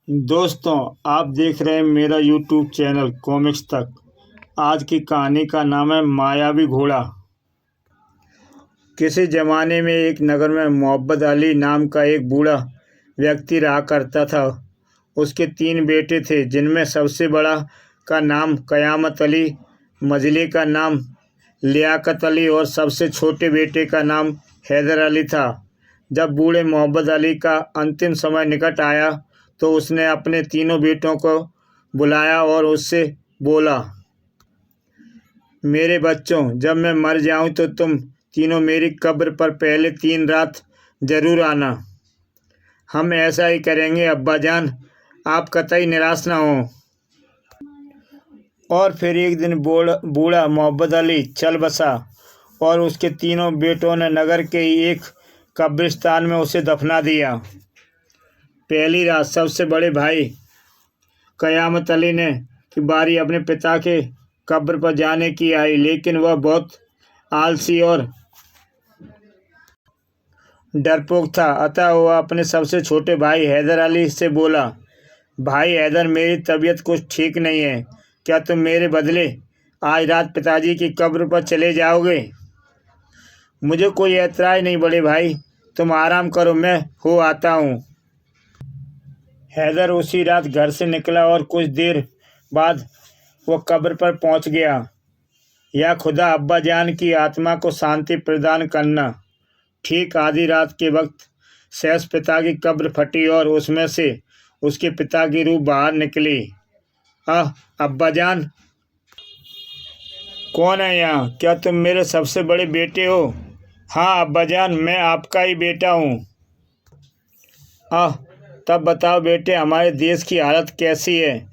दोस्तों, आप देख रहे हैं मेरा यूट्यूब चैनल कॉमिक्स तक। आज की कहानी का नाम है मायावी घोड़ा। किसी ज़माने में एक नगर में मोहम्मद अली नाम का एक बूढ़ा व्यक्ति रहा करता था। उसके 3 बेटे थे, जिनमें सबसे बड़ा का नाम क़यामत अली, मझले का नाम लियाकत अली और सबसे छोटे बेटे का नाम हैदर अली था। जब बूढ़े मोहम्मद अली का अंतिम समय निकट आया तो उसने अपने तीनों बेटों को बुलाया और उससे बोला, मेरे बच्चों, जब मैं मर जाऊं तो तुम तीनों मेरी कब्र पर पहले 3 रात जरूर आना। हम ऐसा ही करेंगे अब्बा जान, आप कतई निराश ना हो। और फिर एक दिन बूढ़ा मोहम्मद अली चल बसा और उसके तीनों बेटों ने नगर के ही एक कब्रिस्तान में उसे दफना दिया। पहली रात सबसे बड़े भाई क़यामत अली ने की बारी अपने पिता के कब्र पर जाने की आई, लेकिन वह बहुत आलसी और डरपोक था। अतः वह अपने सबसे छोटे भाई हैदर अली से बोला, भाई हैदर, मेरी तबीयत कुछ ठीक नहीं है, क्या तुम मेरे बदले आज रात पिताजी की कब्र पर चले जाओगे? मुझे कोई ऐतराज़ नहीं बड़े भाई, तुम आराम करो, मैं हो आता हूँ। हैदर उसी रात घर से निकला और कुछ देर बाद वह कब्र पर पहुंच गया। या खुदा, अब्बा जान की आत्मा को शांति प्रदान करना। ठीक आधी रात के वक्त सहस पिता की कब्र फटी और उसमें से उसके पिता की रूह बाहर निकली। अब्बा जान, कौन है यहाँ? क्या तुम मेरे सबसे बड़े बेटे हो? हाँ अब्बा जान, मैं आपका ही बेटा हूँ। तब बताओ बेटे, हमारे देश की हालत कैसी है?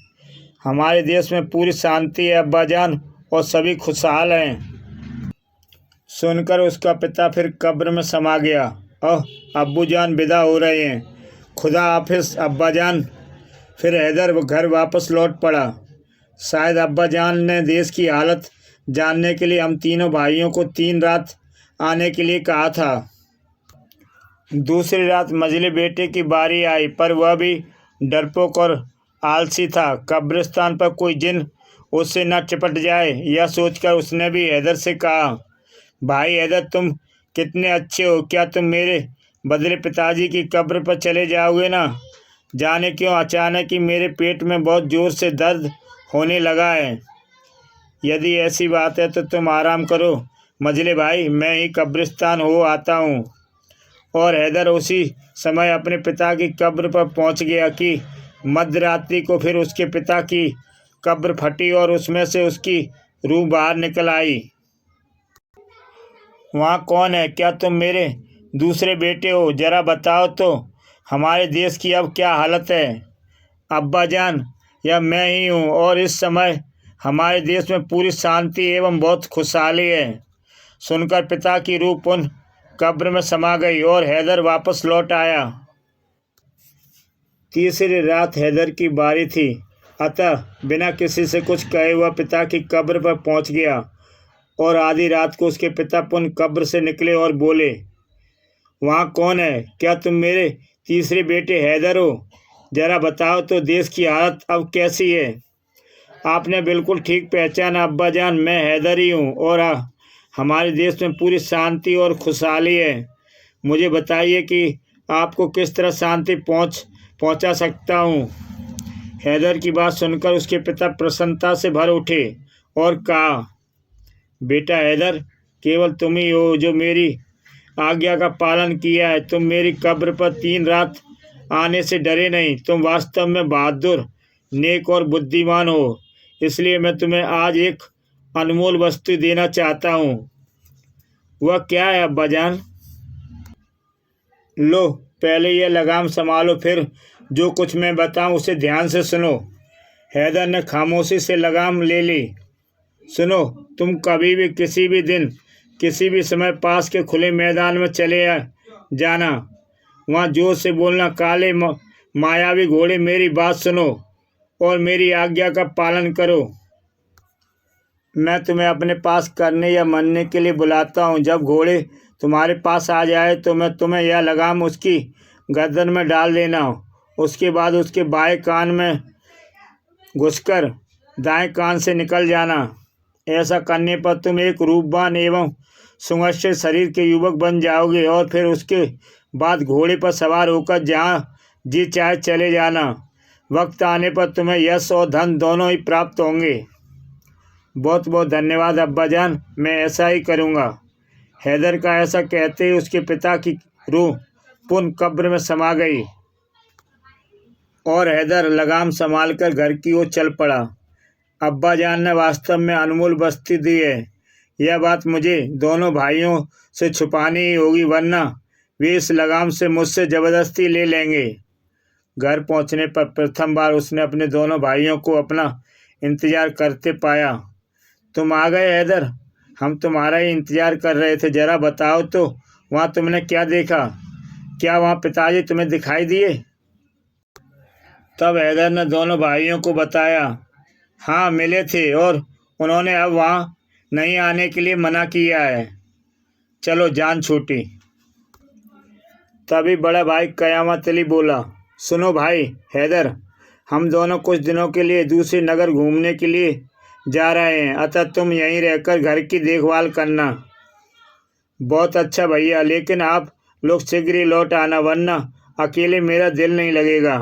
हमारे देश में पूरी शांति है अब्बा जान, और सभी खुशहाल हैं। सुनकर उसका पिता फिर कब्र में समा गया। अब्बू जान विदा हो रहे हैं, खुदा हाफिज अब्बा जान। फिर हैदर घर वापस लौट पड़ा। शायद अब्बा जान ने देश की हालत जानने के लिए हम तीनों भाइयों को 3 रात आने के लिए कहा था। दूसरी रात मझले बेटे की बारी आई, पर वह भी डरपोक और आलसी था। कब्रिस्तान पर कोई जिन उससे न चिपट जाए, यह सोचकर उसने भी हैदर से कहा, भाई हैदर, तुम कितने अच्छे हो, क्या तुम मेरे बदले पिताजी की कब्र पर चले जाओगे ना? जाने क्यों अचानक ही मेरे पेट में बहुत ज़ोर से दर्द होने लगा है। यदि ऐसी बात है तो तुम आराम करो मझले भाई, मैं ही कब्रिस्तान हो आता हूँ। और हैदर उसी समय अपने पिता की कब्र पर पहुंच गया कि मध्यरात्रि को फिर उसके पिता की कब्र फटी और उसमें से उसकी रूह बाहर निकल आई। वहाँ कौन है? क्या तुम मेरे दूसरे बेटे हो? जरा बताओ तो हमारे देश की अब क्या हालत है? अब्बा जान, यह मैं ही हूँ, और इस समय हमारे देश में पूरी शांति एवं बहुत खुशहाली है। सुनकर पिता की रूह पुनः कब्र में समा गई और हैदर वापस लौट आया। तीसरी रात हैदर की बारी थी, अतः बिना किसी से कुछ कहे वह पिता की कब्र पर पहुंच गया। और आधी रात को उसके पिता पुनः कब्र से निकले और बोले, वहाँ कौन है? क्या तुम मेरे तीसरे बेटे हैदर हो? जरा बताओ तो देश की हालत अब कैसी है? आपने बिल्कुल ठीक पहचाना अब्बा जान, मैं हैदर ही हूँ, और हमारे देश में पूरी शांति और खुशहाली है। मुझे बताइए कि आपको किस तरह शांति पहुँचा सकता हूँ। हैदर की बात सुनकर उसके पिता प्रसन्नता से भर उठे और कहा, बेटा हैदर, केवल तुम ही हो जो मेरी आज्ञा का पालन किया है। तुम मेरी कब्र पर 3 रात आने से डरे नहीं। तुम वास्तव में बहादुर, नेक और बुद्धिमान हो। इसलिए मैं तुम्हें आज एक अनमोल वस्तु देना चाहता हूँ। वह क्या है अब्बा जान? लो, पहले यह लगाम संभालो, फिर जो कुछ मैं बताऊं उसे ध्यान से सुनो। हैदर ने खामोशी से लगाम ले ली। सुनो, तुम कभी भी किसी भी दिन किसी भी समय पास के खुले मैदान में चले जाना। वहाँ जोर से बोलना, काले मायावी घोड़े, मेरी बात सुनो और मेरी आज्ञा का पालन करो। मैं तुम्हें अपने पास करने या मरने के लिए बुलाता हूँ। जब घोड़े तुम्हारे पास आ जाए तो मैं तुम्हें यह लगाम उसकी गर्दन में डाल देना। उसके बाद उसके बाएं कान में घुसकर दाएं कान से निकल जाना। ऐसा करने पर तुम एक रूपवान एवं सुगठित शरीर के युवक बन जाओगे और फिर उसके बाद घोड़े पर सवार होकर जहाँ जी चाहे चले जाना। वक्त आने पर तुम्हें यश और धन दोनों ही प्राप्त होंगे। बहुत बहुत धन्यवाद अब्बाजान, मैं ऐसा ही करूँगा। हैदर का ऐसा कहते ही उसके पिता की रूह पुनः कब्र में समा गई और हैदर लगाम संभालकर घर की ओर चल पड़ा। अब्बाजान ने वास्तव में अनमोल बस्ती दी है। यह बात मुझे दोनों भाइयों से छुपानी ही होगी, वरना वे इस लगाम से मुझसे ज़बरदस्ती ले लेंगे। घर पहुंचने पर प्रथम बार उसने अपने दोनों भाइयों को अपना इंतजार करते पाया। तुम आ गए हैदर, हम तुम्हारा ही इंतजार कर रहे थे। ज़रा बताओ तो वहाँ तुमने क्या देखा? क्या वहाँ पिताजी तुम्हें दिखाई दिए? तब हैदर ने दोनों भाइयों को बताया। हाँ, मिले थे और उन्होंने अब वहाँ नहीं आने के लिए मना किया है। चलो, जान छूटी। तभी बड़ा भाई कयामत अली बोला, सुनो भाई हैदर, हम दोनों कुछ दिनों के लिए दूसरे नगर घूमने के लिए जा रहे हैं, अतः तुम यहीं रहकर घर की देखभाल करना। बहुत अच्छा भैया, लेकिन आप लोग शीघ्र ही लौट आना, वरना अकेले मेरा दिल नहीं लगेगा।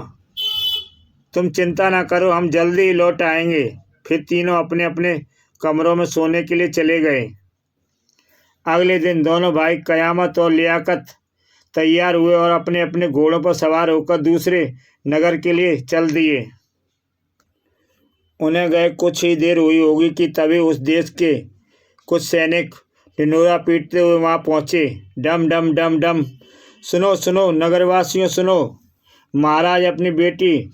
तुम चिंता ना करो, हम जल्दी ही लौट आएंगे। फिर तीनों अपने अपने कमरों में सोने के लिए चले गए। अगले दिन दोनों भाई कयामत और लियाकत तैयार हुए और अपने अपने घोड़ों पर सवार होकर दूसरे नगर के लिए चल दिए। उन्हें गए कुछ ही देर हुई होगी कि तभी उस देश के कुछ सैनिक ढिंढोरा पीटते हुए वहां पहुंचे। डम डम डम डम। सुनो सुनो नगरवासियों सुनो, महाराज अपनी बेटी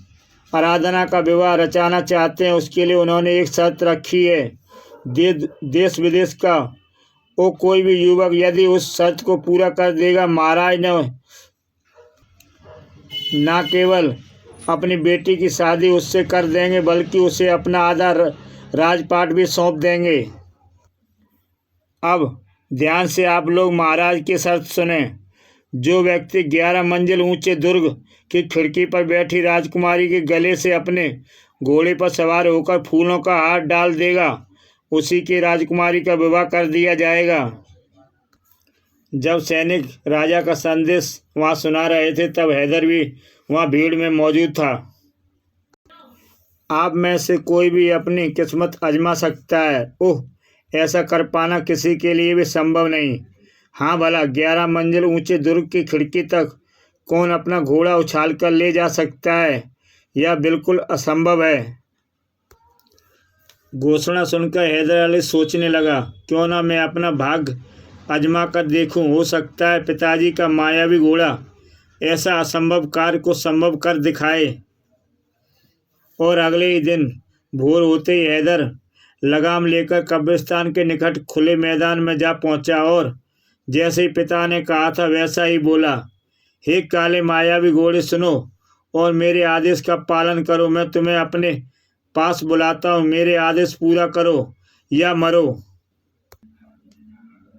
आराधना का विवाह रचाना चाहते हैं। उसके लिए उन्होंने एक शर्त रखी है। देश विदेश का वो कोई भी युवक यदि उस शर्त को पूरा कर देगा, महाराज ने न केवल अपनी बेटी की शादी उससे कर देंगे, बल्कि उसे अपना आधा राजपाट भी सौंप देंगे। अब ध्यान से आप लोग महाराज की शर्त सुने। जो व्यक्ति 11 मंजिल ऊंचे दुर्ग की खिड़की पर बैठी राजकुमारी के गले से अपने घोड़े पर सवार होकर फूलों का हार डाल देगा, उसी की राजकुमारी का विवाह कर दिया जाएगा। जब सैनिक राजा का संदेश वहां सुना रहे थे, तब हैदर भी वहां भीड़ में मौजूद था। आप में से कोई भी अपनी किस्मत आजमा सकता है। ओह, ऐसा कर पाना किसी के लिए भी संभव नहीं। हाँ भला, 11 मंजिल ऊंचे दुर्ग की खिड़की तक कौन अपना घोड़ा उछाल कर ले जा सकता है? यह बिल्कुल असंभव है। घोषणा सुनकर हैदर अली सोचने लगा, क्यों ना मैं अपना भाग्य आजमा कर देखूं। हो सकता है पिताजी का मायावी घोड़ा ऐसा असंभव कार्य को संभव कर दिखाए। और अगले ही दिन भोर होते ही हैदर लगाम लेकर कब्रिस्तान के निकट खुले मैदान में जा पहुंचा और जैसे ही पिता ने कहा था वैसा ही बोला, हे काले मायावी घोड़े, सुनो और मेरे आदेश का पालन करो। मैं तुम्हें अपने पास बुलाता हूँ, मेरे आदेश पूरा करो या मरो।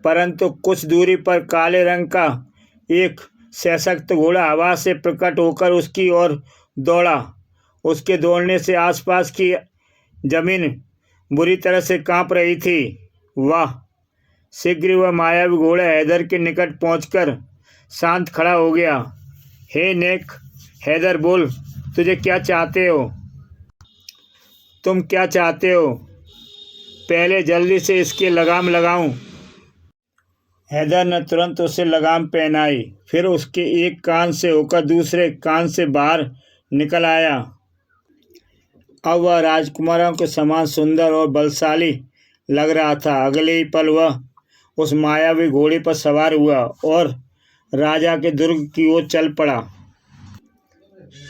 परंतु कुछ दूरी पर काले रंग का एक सशक्त घोड़ा हवा से प्रकट होकर उसकी ओर दौड़ा। उसके दौड़ने से आसपास की जमीन बुरी तरह से कांप रही थी। वाह! शीघ्र वह मायावी घोड़ा हैदर के निकट पहुंचकर शांत खड़ा हो गया। हे नेक हैदर, बोल, तुझे क्या चाहते हो? तुम क्या चाहते हो? पहले जल्दी से इसकी लगाम लगाऊं। हैदर ने तुरंत उसे लगाम पहनाई, फिर उसके एक कान से होकर दूसरे कान से बाहर निकल आया। अब वह राजकुमारों के समान सुंदर और बलशाली लग रहा था। अगले ही पल वह उस मायावी घोड़े पर सवार हुआ और राजा के दुर्ग की ओर चल पड़ा।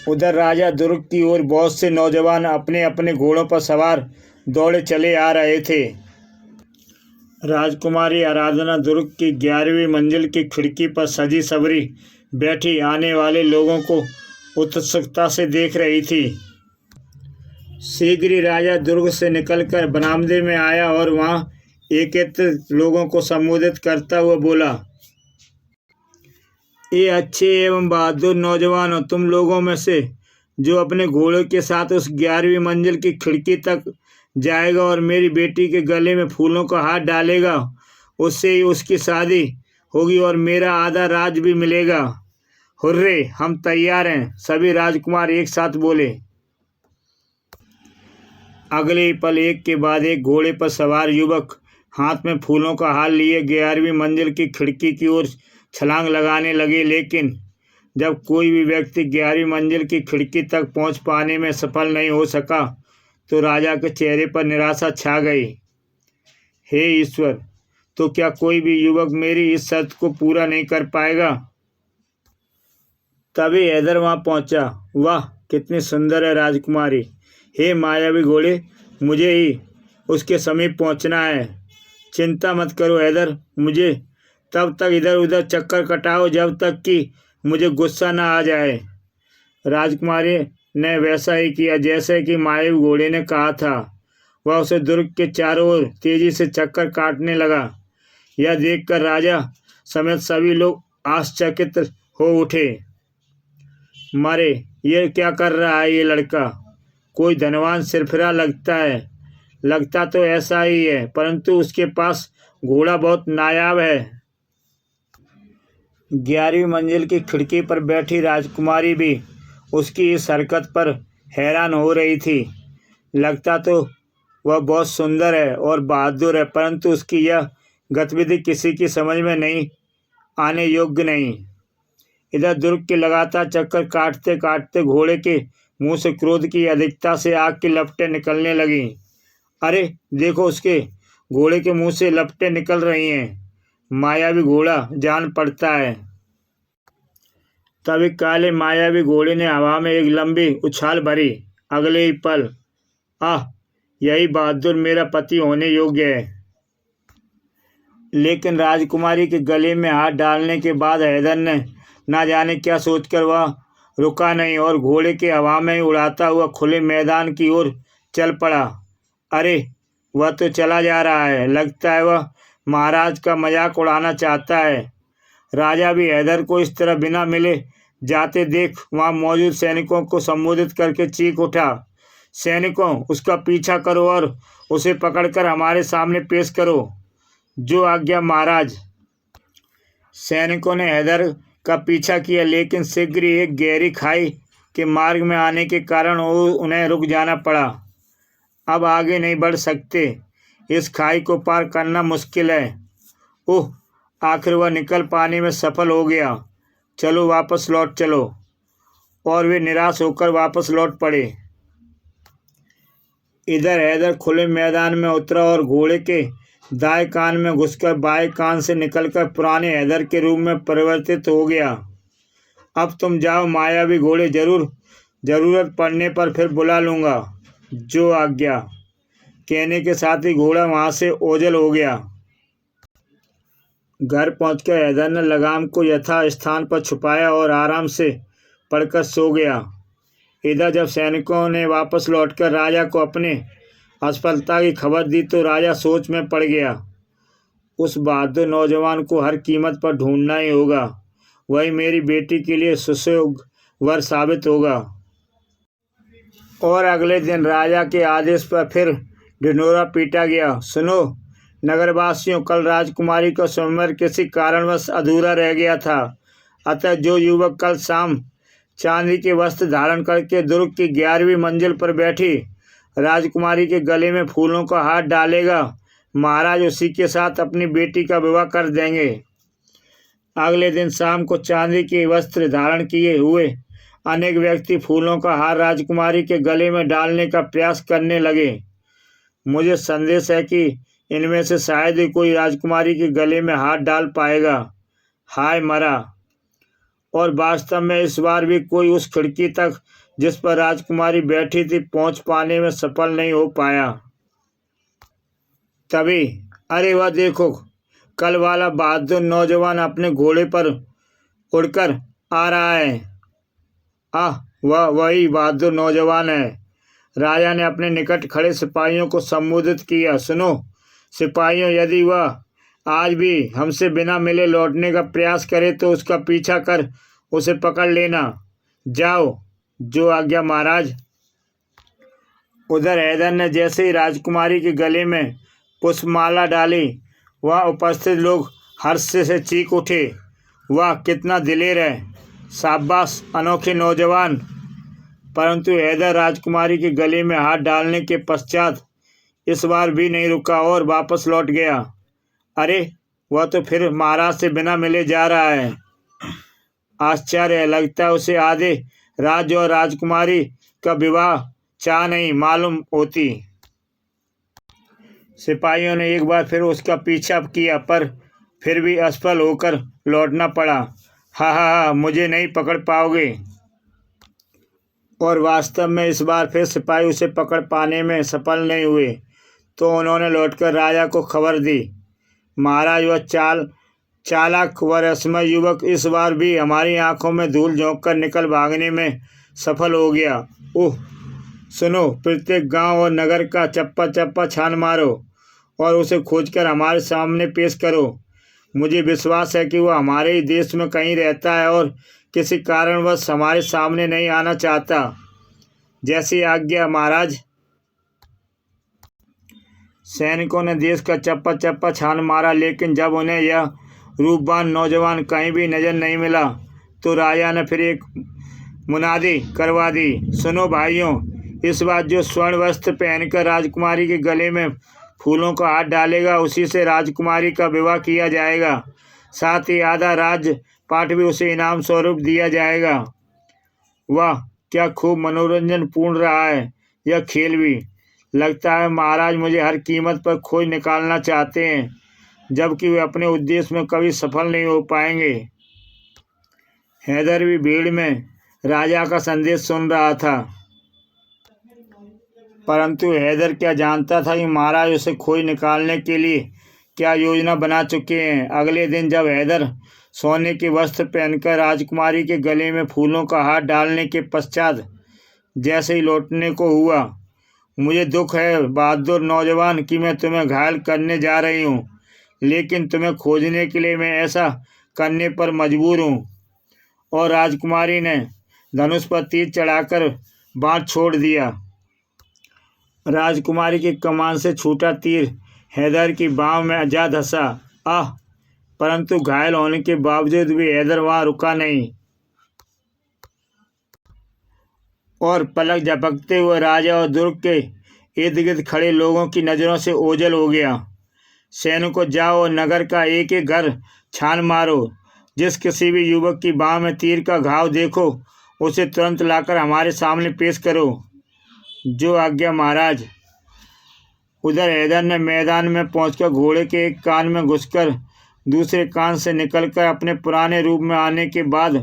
उधर राजा दुर्ग की ओर बहुत से नौजवान अपने अपने घोड़ों पर सवार दौड़े चले आ रहे थे। राजकुमारी आराधना दुर्ग की 11वीं मंजिल की खिड़की पर सजी सवरी बैठी आने वाले लोगों को उत्सुकता से देख रही थी। शीघ्र ही राजा दुर्ग से निकलकर बरामदे में आया और वहां एकत्रित लोगों को संबोधित करता हुआ बोला, ये अच्छे एवं बहादुर नौजवानों, तुम लोगों में से जो अपने घोड़े के साथ उस 11वीं मंजिल की खिड़की तक जाएगा और मेरी बेटी के गले में फूलों का हार डालेगा, उससे ही उसकी शादी होगी और मेरा आधा राज भी मिलेगा। हुर्रे, हम तैयार हैं, सभी राजकुमार एक साथ बोले। अगले ही पल एक के बाद एक घोड़े पर सवार युवक हाथ में फूलों का हार लिए 11वीं मंजिल की खिड़की की ओर छलांग लगाने लगे। लेकिन जब कोई भी व्यक्ति 11वीं मंजिल की खिड़की तक पहुंच पाने में सफल नहीं हो सका तो राजा के चेहरे पर निराशा छा गई। हे ईश्वर, तो क्या कोई भी युवक मेरी इस शर्त को पूरा नहीं कर पाएगा? तभी हैदर वहां पहुंचा। वाह, कितनी सुंदर है राजकुमारी। हे मायावी घोड़े, मुझे ही उसके समीप पहुंचना है। चिंता मत करो हैदर, मुझे तब तक इधर उधर चक्कर कटाओ जब तक कि मुझे गुस्सा ना आ जाए। राजकुमारी ने वैसा ही किया जैसे कि मायावी घोड़े ने कहा था। वह उसे दुर्ग के चारों ओर तेजी से चक्कर काटने लगा। यह देखकर राजा समेत सभी लोग आश्चर्यचकित हो उठे। मारे, ये क्या कर रहा है ये लड़का? कोई धनवान सिरफिरा लगता तो ऐसा ही है, परंतु उसके पास घोड़ा बहुत नायाब है। 11वीं मंजिल की खिड़की पर बैठी राजकुमारी भी उसकी इस हरकत पर हैरान हो रही थी। लगता तो वह बहुत सुंदर है और बहादुर है, परंतु उसकी यह गतिविधि किसी की समझ में नहीं आने योग्य नहीं। इधर दुर्ग के लगातार चक्कर काटते काटते घोड़े के मुंह से क्रोध की अधिकता से आग की लपटें निकलने लगीं। अरे देखो, उसके घोड़े के मुंह से लपटें निकल रही हैं। मायावी घोड़ा जान पड़ता है। तभी काले मायावी घोड़े ने हवा में एक लंबी उछाल भरी। अगले ही पल, आह, यही बहादुर मेरा पति होने योग्य है। लेकिन राजकुमारी के गले में हाथ डालने के बाद हैदर ने ना जाने क्या सोचकर वह रुका नहीं और घोड़े के हवा में उड़ाता हुआ खुले मैदान की ओर चल पड़ा। अरे, वह तो चला जा रहा है। लगता है वह महाराज का मजाक उड़ाना चाहता है। राजा भी हैदर को इस तरह बिना मिले जाते देख वहां मौजूद सैनिकों को संबोधित करके चीख उठा, सैनिकों, उसका पीछा करो और उसे पकड़कर हमारे सामने पेश करो। जो आज्ञा महाराज। सैनिकों ने हैदर का पीछा किया, लेकिन शीघ्र ही एक गहरी खाई के मार्ग में आने के कारण उन्हें रुक जाना पड़ा। अब आगे नहीं बढ़ सकते, इस खाई को पार करना मुश्किल है। ओह, आखिर वह निकल पाने में सफल हो गया। चलो वापस लौट चलो। और वे निराश होकर वापस लौट पड़े। इधर हैदर खुले मैदान में उतरा और घोड़े के दाएं कान में घुसकर बाएं कान से निकलकर पुराने हैदर के रूप में परिवर्तित हो गया। अब तुम जाओ मायावी घोड़े, जरूरत पड़ने पर फिर बुला लूँगा। जो आज्ञा। कहने के साथ ही घोड़ा वहां से ओझल हो गया। घर पहुंचकर हैदर ने लगाम को यथा स्थान पर छुपाया और आराम से पड़कर सो गया। इधर जब सैनिकों ने वापस लौटकर राजा को अपने असफलता की खबर दी तो राजा सोच में पड़ गया। उस बहादुर नौजवान को हर कीमत पर ढूंढना ही होगा। वही मेरी बेटी के लिए सुशोग वर साबित होगा। और अगले दिन राजा के आदेश पर फिर ढिंढोरा पीटा गया। सुनो नगरवासियों, कल राजकुमारी का स्वयंवर किसी कारणवश अधूरा रह गया था। अतः जो युवक कल शाम चांदी के वस्त्र धारण करके दुर्ग की 11वीं मंजिल पर बैठी राजकुमारी के गले में फूलों का हार डालेगा, महाराज उसी के साथ अपनी बेटी का विवाह कर देंगे। अगले दिन शाम को चांदी के वस्त्र धारण किए हुए अनेक व्यक्ति फूलों का हार राजकुमारी के गले में डालने का प्रयास करने लगे। मुझे संदेश है कि इनमें से शायद ही कोई राजकुमारी के गले में हाथ डाल पाएगा। हाय मरा। और वास्तव में इस बार भी कोई उस खिड़की तक जिस पर राजकुमारी बैठी थी पहुंच पाने में सफल नहीं हो पाया। तभी अरे वह देखो, कल वाला बहादुर नौजवान अपने घोड़े पर उड़कर आ रहा है। वह वही बहादुर नौजवान है। राजा ने अपने निकट खड़े सिपाहियों को संबोधित किया। सुनो सिपाहियों, यदि वह आज भी हमसे बिना मिले लौटने का प्रयास करे तो उसका पीछा कर उसे पकड़ लेना। जाओ जो आज्ञा महाराज। उधर हैदर ने जैसे ही राजकुमारी के गले में पुष्पमाला डाली, वह उपस्थित लोग हर्ष से चीख उठे, वाह कितना दिलेर है, शाबाश अनोखे नौजवान। परंतु हैदर राजकुमारी के गले में हाथ डालने के पश्चात इस बार भी नहीं रुका और वापस लौट गया। अरे वह तो फिर महाराज से बिना मिले जा रहा है। आश्चर्य है, लगता है उसे आधे राज्य और राजकुमारी का विवाह चाह नहीं मालूम होती। सिपाहियों ने एक बार फिर उसका पीछा किया, पर फिर भी असफल होकर लौटना पड़ा। हा हा हा, मुझे नहीं पकड़ पाओगे। और वास्तव में इस बार फिर सिपाही उसे पकड़ पाने में सफल नहीं हुए, तो उन्होंने लौटकर राजा को खबर दी, महाराज वह चालाक व रसमय युवक इस बार भी हमारी आंखों में धूल झोंक कर निकल भागने में सफल हो गया। ओह सुनो, प्रत्येक गांव और नगर का चप्पा चप्पा छान मारो और उसे खोजकर हमारे सामने पेश करो। मुझे विश्वास है कि वह हमारे ही देश में कहीं रहता है और किसी कारणवश हमारे सामने नहीं आना चाहता। जैसी आज्ञा महाराज। सैनिकों ने देश का चप्पा चप्पा छान मारा, लेकिन जब उन्हें यह रूपवान नौजवान कहीं भी नजर नहीं मिला, तो राजा ने फिर एक मुनादी करवा दी, सुनो भाइयों, इस बार जो स्वर्ण वस्त्र पहनकर राजकुमारी के गले में फूलों का हाथ डालेगा, उसी से राजकुमारी का विवाह किया जाएगा। साथ ही आधा राजपाट भी उसे इनाम स्वरूप दिया जाएगा। वाह क्या खूब मनोरंजन पूर्ण रहा है यह खेल भी। लगता है महाराज मुझे हर कीमत पर खोज निकालना चाहते हैं, जबकि वे अपने उद्देश्य में कभी सफल नहीं हो पाएंगे। हैदर भी भीड़ में राजा का संदेश सुन रहा था, परंतु हैदर क्या जानता था कि महाराज उसे खोज निकालने के लिए क्या योजना बना चुके हैं। अगले दिन जब हैदर सोने के वस्त्र पहनकर राजकुमारी के गले में फूलों का हाथ डालने के पश्चात जैसे ही लौटने को हुआ, मुझे दुख है बहादुर नौजवान कि मैं तुम्हें घायल करने जा रही हूँ, लेकिन तुम्हें खोजने के लिए मैं ऐसा करने पर मजबूर हूँ। और राजकुमारी ने धनुष पर तीर चढ़ाकर बाण छोड़ दिया। राजकुमारी की कमान से छूटा तीर हैदर की बाँह में जा धंसा। आह! परंतु घायल होने के बावजूद भी हैदर वहाँ रुका नहीं और पलक झपकते हुए राजा और दुर्ग के इर्द गिर्द खड़े लोगों की नज़रों से ओझल हो गया। सैनिकों, जाओ और नगर का एक एक घर छान मारो। जिस किसी भी युवक की बाँह में तीर का घाव देखो, उसे तुरंत लाकर हमारे सामने पेश करो। जो आज्ञा महाराज। उधर हैदर ने मैदान में पहुंचकर घोड़े के एक कान में घुसकर दूसरे कान से निकलकर अपने पुराने रूप में आने के बाद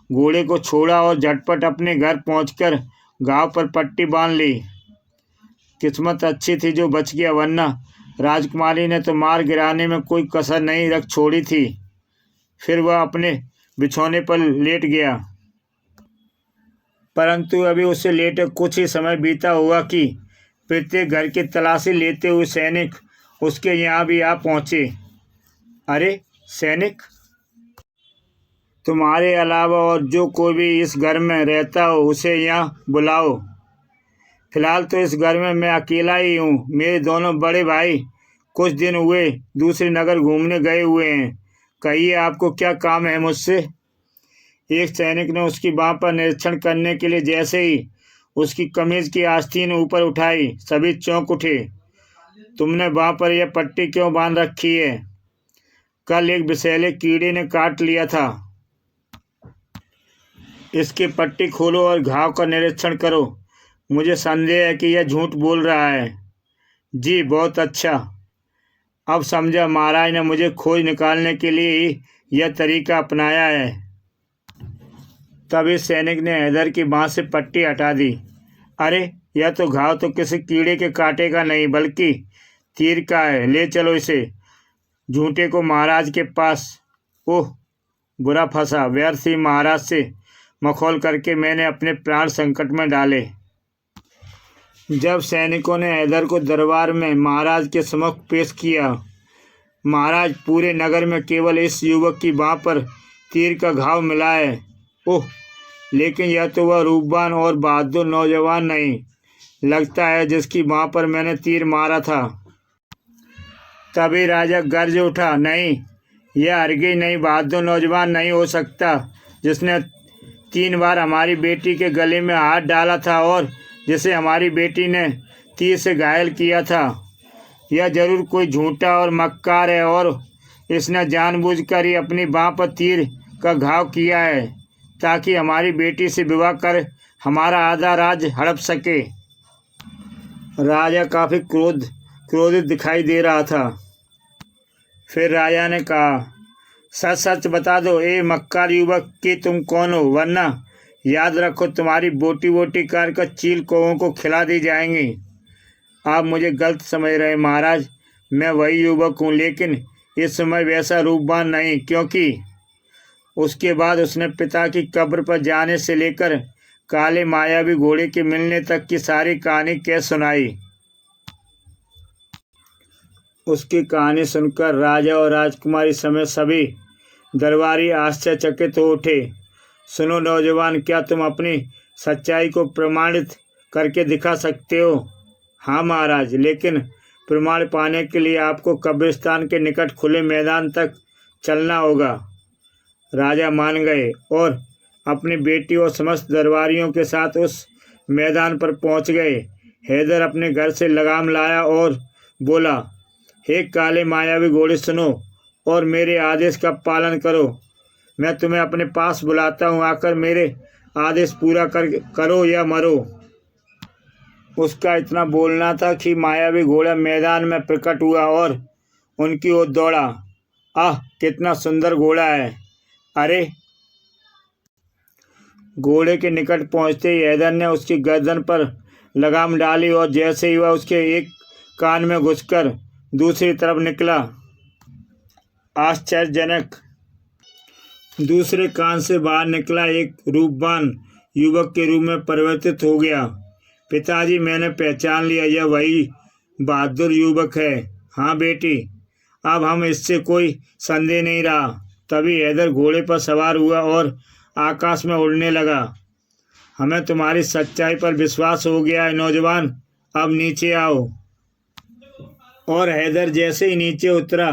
घोड़े को छोड़ा और झटपट अपने घर पहुंचकर घाव पर पट्टी बांध ली। किस्मत अच्छी थी जो बच गया, वरना राजकुमारी ने तो मार गिराने में कोई कसर नहीं रख छोड़ी थी। फिर वह अपने बिछौने पर लेट गया, परंतु अभी उसे लेटे कुछ ही समय बीता हुआ कि प्रत्येक घर की तलाशी लेते हुए सैनिक उसके यहाँ भी आ पहुँचे। अरे सैनिक, तुम्हारे अलावा और जो कोई भी इस घर में रहता हो उसे यहाँ बुलाओ। फिलहाल तो इस घर में मैं अकेला ही हूँ। मेरे दोनों बड़े भाई कुछ दिन हुए दूसरे नगर घूमने गए हुए हैं। कहिए आपको क्या काम है मुझसे। एक सैनिक ने उसकी बाँह पर निरीक्षण करने के लिए जैसे ही उसकी कमीज की आस्तीन ऊपर उठाई, सभी चौंक उठे। तुमने बाँह पर यह पट्टी क्यों बांध रखी है? कल एक विषैले कीड़े ने काट लिया था। इसकी पट्टी खोलो और घाव का निरीक्षण करो। मुझे संदेह है कि यह झूठ बोल रहा है। जी बहुत अच्छा, अब समझा, महाराज ने मुझे खोज निकालने के लिए ही यह तरीका अपनाया है। तभी सैनिक ने हैदर की बाँह से पट्टी हटा दी। अरे यह तो घाव तो किसी कीड़े के कांटे का नहीं बल्कि तीर का है। ले चलो इसे झूठे को महाराज के पास। ओह बुरा फंसा, व्यर्थ ही महाराज से मखौल करके मैंने अपने प्राण संकट में डाले। जब सैनिकों ने हैदर को दरबार में महाराज के समक्ष पेश किया, महाराज पूरे नगर में केवल इस युवक की बाँह पर तीर का घाव मिला है। ओह लेकिन यह तो वह रूपवान और बहादुर नौजवान नहीं लगता है जिसकी माँ पर मैंने तीर मारा था। तभी राजा गर्ज उठा, नहीं, यह हरगिज नहीं बहादुर नौजवान नहीं हो सकता जिसने 3 बार हमारी बेटी के गले में हाथ डाला था और जिसे हमारी बेटी ने तीर से घायल किया था। यह जरूर कोई झूठा और मक्कार है और इसने जानबूझकर ही अपनी बाँह पर तीर का घाव किया है ताकि हमारी बेटी से विवाह कर हमारा आधा राज हड़प सके। राजा काफ़ी क्रोधित दिखाई दे रहा था। फिर राजा ने कहा, सच सच बता दो ए मक्कार युवक कि तुम कौन हो, वरना याद रखो तुम्हारी बोटी बोटी कार का चील कौवों को खिला दी जाएंगी। आप मुझे गलत समझ रहे महाराज, मैं वही युवक हूँ, लेकिन इस समय वैसा रूपवान नहीं, क्योंकि उसके बाद उसने पिता की कब्र पर जाने से लेकर काले मायावी घोड़े के मिलने तक की सारी कहानी कह सुनाई। उसकी कहानी सुनकर राजा और राजकुमारी समेत सभी दरबारी आश्चर्यचकित हो उठे। सुनो नौजवान, क्या तुम अपनी सच्चाई को प्रमाणित करके दिखा सकते हो? हाँ महाराज, लेकिन प्रमाण पाने के लिए आपको कब्रिस्तान के निकट खुले मैदान तक चलना होगा। राजा मान गए और अपनी बेटी और समस्त दरबारियों के साथ उस मैदान पर पहुंच गए। हैदर अपने घर से लगाम लाया और बोला, हे काले मायावी घोड़े, सुनो और मेरे आदेश का पालन करो। मैं तुम्हें अपने पास बुलाता हूँ, आकर मेरे आदेश पूरा करो या मरो। उसका इतना बोलना था कि मायावी घोड़ा मैदान में प्रकट हुआ और उनकी ओर दौड़ा। आह, कितना सुंदर घोड़ा है! अरे! घोड़े के निकट पहुंचते ही हैदर ने उसकी गर्दन पर लगाम डाली और जैसे ही वह उसके एक कान में घुसकर दूसरी तरफ निकला, आश्चर्यजनक दूसरे कान से बाहर निकला एक रूपवान युवक के रूप में परिवर्तित हो गया। पिताजी, मैंने पहचान लिया, यह वही बहादुर युवक है। हाँ बेटी, अब हम इससे कोई संदेह नहीं रहा। तभी हैदर घोड़े पर सवार हुआ और आकाश में उड़ने लगा। हमें तुम्हारी सच्चाई पर विश्वास हो गया है नौजवान, अब नीचे आओ। और हैदर जैसे ही नीचे उतरा,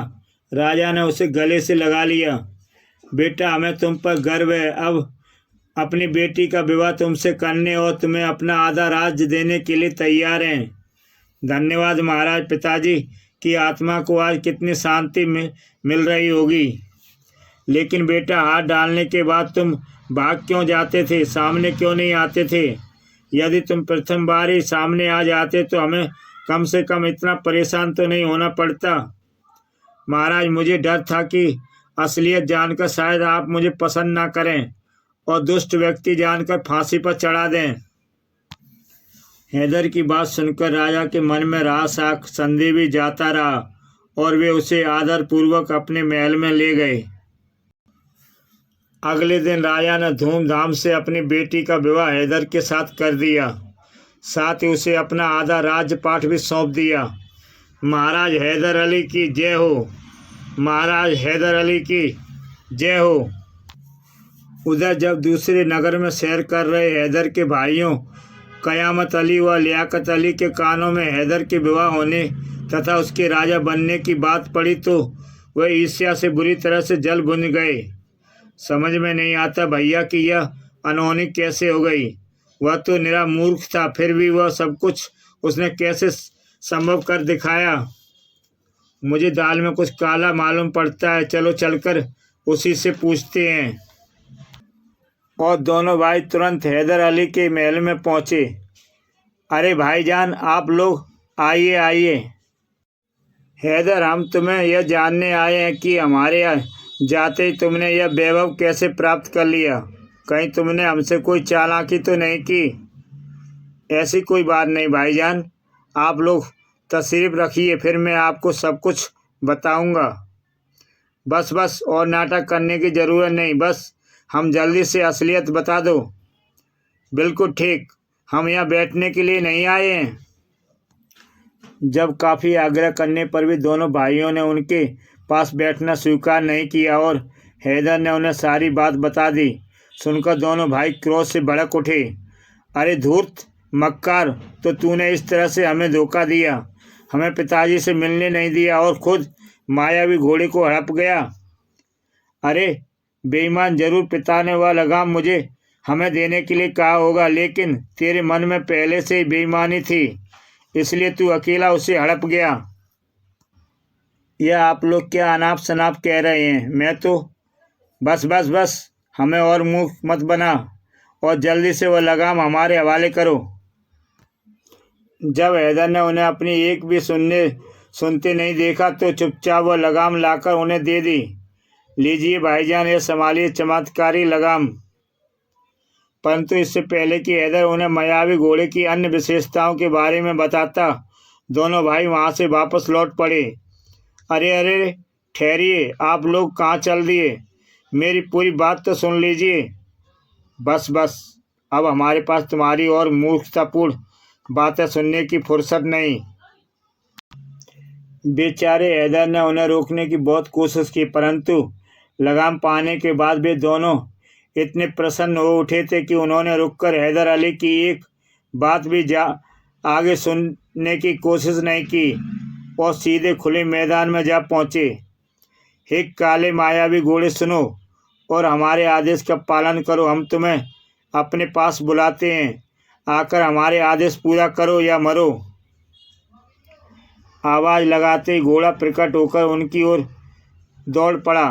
राजा ने उसे गले से लगा लिया। बेटा, हमें तुम पर गर्व है। अब अपनी बेटी का विवाह तुमसे करने और तुम्हें अपना आधा राज्य देने के लिए तैयार हैं। धन्यवाद महाराज। पिताजी की आत्मा को आज कितनी शांति मिल रही होगी। लेकिन बेटा, हाथ डालने के बाद तुम भाग क्यों जाते थे? सामने क्यों नहीं आते थे? यदि तुम प्रथम बार ही सामने आ जाते तो हमें कम से कम इतना परेशान तो नहीं होना पड़ता। महाराज, मुझे डर था कि असलियत जानकर शायद आप मुझे पसंद ना करें और दुष्ट व्यक्ति जानकर फांसी पर चढ़ा दें। हैदर की बात सुनकर राजा के मन में रास आख संदेह भी जाता रहा और वे उसे आदरपूर्वक अपने महल में ले गए। अगले दिन राजा ने धूमधाम से अपनी बेटी का विवाह हैदर के साथ कर दिया। साथ ही उसे अपना आधा राज्यपाठ भी सौंप दिया। महाराज हैदर अली की जय हो! महाराज हैदर अली की जय हो! उधर जब दूसरे नगर में सैर कर रहे हैदर के भाइयों कयामत अली व लियाकत अली के कानों में हैदर के विवाह होने तथा उसके राजा बनने की बात पड़ी तो वह ईर्ष्या से बुरी तरह से जल भुन गए। समझ में नहीं आता भैया कि यह अनहोनी कैसे हो गई। वह तो निरा मूर्ख था, फिर भी वह सब कुछ उसने कैसे संभव कर दिखाया। मुझे दाल में कुछ काला मालूम पड़ता है, चलो चलकर उसी से पूछते हैं। और दोनों भाई तुरंत हैदर अली के महल में पहुंचे। अरे भाईजान, आप लोग आइए आइए। हैदर, हम तुम्हें यह जानने आए हैं कि हमारे यहाँ जाते ही तुमने यह वैभव कैसे प्राप्त कर लिया। कहीं तुमने हमसे कोई चालाकी तो नहीं की? ऐसी कोई बात नहीं भाईजान, आप लोग तशरीफ रखिए, फिर मैं आपको सब कुछ बताऊंगा। बस बस, और नाटक करने की ज़रूरत नहीं, बस हम जल्दी से असलियत बता दो। बिल्कुल ठीक, हम यहाँ बैठने के लिए नहीं आए हैं। जब काफ़ी आग्रह करने पर भी दोनों भाइयों ने उनके पास बैठना स्वीकार नहीं किया और हैदर ने उन्हें सारी बात बता दी, सुनकर दोनों भाई क्रोध से भड़क उठे। अरे धूर्त मक्कार, तो तूने इस तरह से हमें धोखा दिया, हमें पिताजी से मिलने नहीं दिया और खुद मायावी घोड़े को हड़प गया। अरे बेईमान, जरूर पिता ने वह लगाम मुझे हमें देने के लिए कहा होगा, लेकिन तेरे मन में पहले से ही बेईमानी थी, इसलिए तू अकेला उसे हड़प गया। यह आप लोग क्या अनाप शनाप कह रहे हैं? मैं तो बस बस बस, हमें और मूर्ख मत बना और जल्दी से वह लगाम हमारे हवाले करो। जब हैदर ने उन्हें अपनी एक भी सुनते नहीं देखा तो चुपचाप वह लगाम लाकर उन्हें दे दी। लीजिए भाईजान, यह संभालिए चमत्कारी लगाम। परंतु इससे पहले कि हैदर उन्हें मायावी घोड़े की अन्य विशेषताओं के बारे में बताता, दोनों भाई वहां से वापस लौट पड़े। अरे अरे ठहरिए, आप लोग कहाँ चल दिए? मेरी पूरी बात तो सुन लीजिए। बस बस, अब हमारे पास तुम्हारी और मूर्खतापूर्ण बातें सुनने की फुर्सत नहीं। बेचारे हैदर ने उन्हें रोकने की बहुत कोशिश की, परंतु लगाम पाने के बाद वे दोनों इतने प्रसन्न हो उठे थे कि उन्होंने रुककर हैदर अली की एक बात भी आगे सुनने की कोशिश नहीं की और सीधे खुले मैदान में जा पहुँचे। हे काले मायावी घोड़े, सुनो और हमारे आदेश का पालन करो। हम तुम्हें अपने पास बुलाते हैं, आकर हमारे आदेश पूरा करो या मरो। आवाज़ लगाते ही घोड़ा प्रकट होकर उनकी ओर दौड़ पड़ा।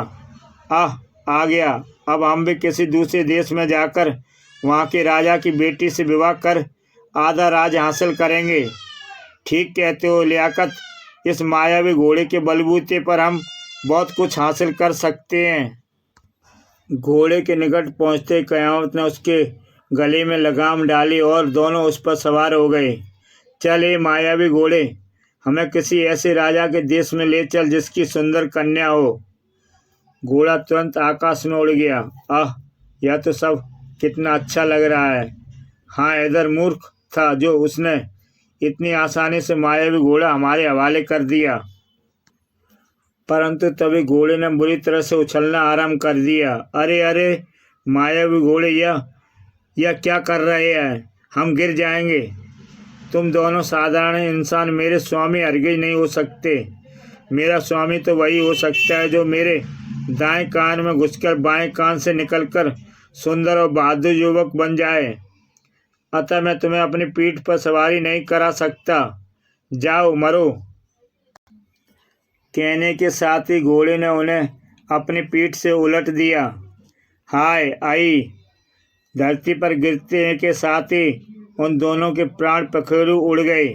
आ गया, अब हम भी किसी दूसरे देश में जाकर वहाँ के राजा की बेटी से विवाह कर आधा राज हासिल करेंगे। ठीक कहते हो लियाकत, इस मायावी घोड़े के बलबूते पर हम बहुत कुछ हासिल कर सकते हैं। घोड़े के निकट पहुँचते क़यामत ने उसके गले में लगाम डाली और दोनों उस पर सवार हो गए। चल ए मायावी घोड़े, हमें किसी ऐसे राजा के देश में ले चल जिसकी सुंदर कन्या हो। घोड़ा तुरंत आकाश में उड़ गया। यह तो सब कितना अच्छा लग रहा है। हाँ, हैदर मूर्ख था जो उसने इतनी आसानी से मायावी घोड़ा हमारे हवाले कर दिया। परंतु तभी घोड़े ने बुरी तरह से उछलना आरंभ कर दिया। अरे अरे मायावी घोड़े, यह क्या कर रहे हैं? हम गिर जाएंगे। तुम दोनों साधारण इंसान मेरे स्वामी हरगिज नहीं हो सकते। मेरा स्वामी तो वही हो सकता है जो मेरे दाएं कान में घुसकर बाएं कान से निकलकर सुंदर और बहादुर युवक बन जाए। अतः मैं तुम्हें अपनी पीठ पर सवारी नहीं करा सकता। जाओ मरो। कहने के साथ ही घोड़े ने उन्हें अपनी पीठ से उलट दिया। हाय आई! धरती पर गिरते के साथ ही उन दोनों के प्राण पखेरु उड़ गए।